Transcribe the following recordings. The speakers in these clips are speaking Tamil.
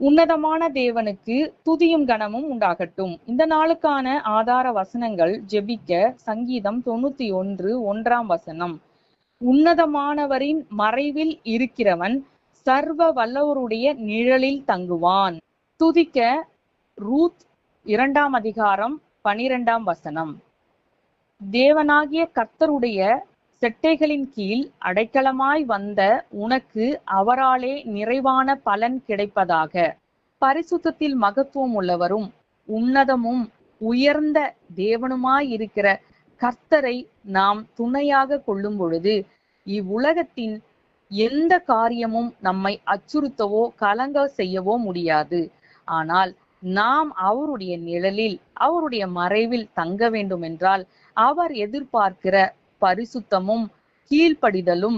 உன்னதமான தேவனுக்கு துதியும் கனமும் உண்டாகட்டும். இந்த நாளுக்கான ஆதார வசனங்கள் ஜெபிக்க சங்கீதம் 91:1 உன்னதமானவரின் மறைவில் இருக்கிறவன் சர்வ வல்லவருடைய நிழலில் தங்குவான். துதிக்க ரூத் 2:12 தேவனாகிய கர்த்தருடைய செட்டைகளின் கீழ் அடைக்கலமாய் வந்த உனக்கு அவராலே நிறைவான பலன் கிடைப்பதாக. பரிசுத்தத்தில் மகத்துவம் உள்ளவரும் உன்னதமும் உயர்ந்த தேவனுமாயிருக்கிற கர்த்தரை நாம் துணையாக கொள்ளும் பொழுது இவ்வுலகத்தின் எந்த காரியமும் நம்மை அச்சுறுத்தவோ கலங்க செய்யவோ முடியாது. ஆனால் நாம் அவருடைய நிழலில் அவருடைய மறைவில் தங்க வேண்டும் என்றால் அவர் எதிர்பார்க்கிற பரிசுத்தமும் கீழ்ப்படிதலும்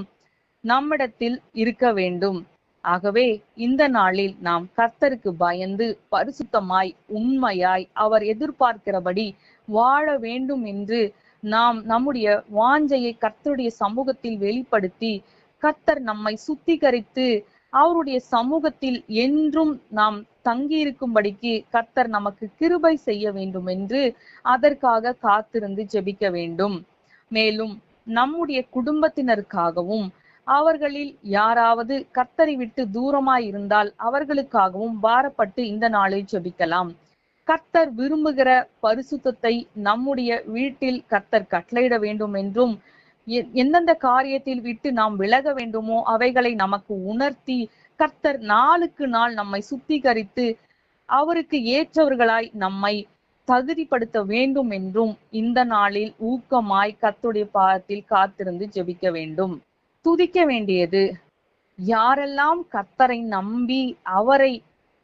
நம்மிடத்தில் இருக்க வேண்டும். ஆகவே இந்த நாளில் நாம் கர்த்தருக்கு பயந்து பரிசுத்தமாய் உண்மையாய் அவர் எதிர்பார்க்கிறபடி வாழ வேண்டும் என்று நாம் நம்முடைய வாஞ்சையை கர்த்தருடைய சமூகத்தில் வெளிப்படுத்தி கர்த்தர் நம்மை சுத்திகரித்து அவருடைய சமூகத்தில் என்றும் நாம் தங்கியிருக்கும்படிக்கு கர்த்தர் நமக்கு கிருபை செய்ய வேண்டும் என்று அதற்காக காத்திருந்து ஜெபிக்க வேண்டும். மேலும் நம்முடைய குடும்பத்தினருக்காகவும் அவர்களில் யாராவது கர்த்தரை விட்டு தூரமாய் இருந்தால் அவர்களுக்காகவும் பாரப்பட்டு இந்த நாளில் ஜெபிக்கலாம். கர்த்தர் விரும்புகிற பரிசுத்தத்தை நம்முடைய வீட்டில் கர்த்தர் கட்டளையிட வேண்டும் என்றும் எந்தெந்த காரியத்தில் விட்டு நாம் விலக வேண்டுமோ அவைகளை நமக்கு உணர்த்தி கர்த்தர் நாளுக்கு நாள் நம்மை சுத்திகரித்து அவருக்கு ஏற்றவர்களாய் நம்மை தகுதிப்படுத்த வேண்டும் என்றும் இந்த நாளில் ஊக்கமாய் கர்த்தருடைய பாதத்தில் காத்திருந்து ஜெபிக்க வேண்டும். துதிக்க வேண்டியது யாரெல்லாம் கர்த்தரை நம்பி அவரை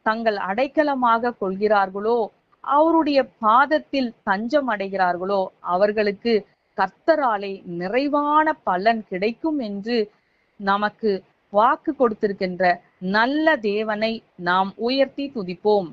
தங்கள் அடைக்கலமாக கொள்கிறார்களோ அவருடைய பாதத்தில் தஞ்சம் அடைகிறார்களோ அவர்களுக்கு கர்த்தராலே நிறைவான பலன் கிடைக்கும் என்று நமக்கு வாக்கு கொடுத்திருக்கின்ற நல்ல தேவனை நாம் உயர்த்தி துதிப்போம்.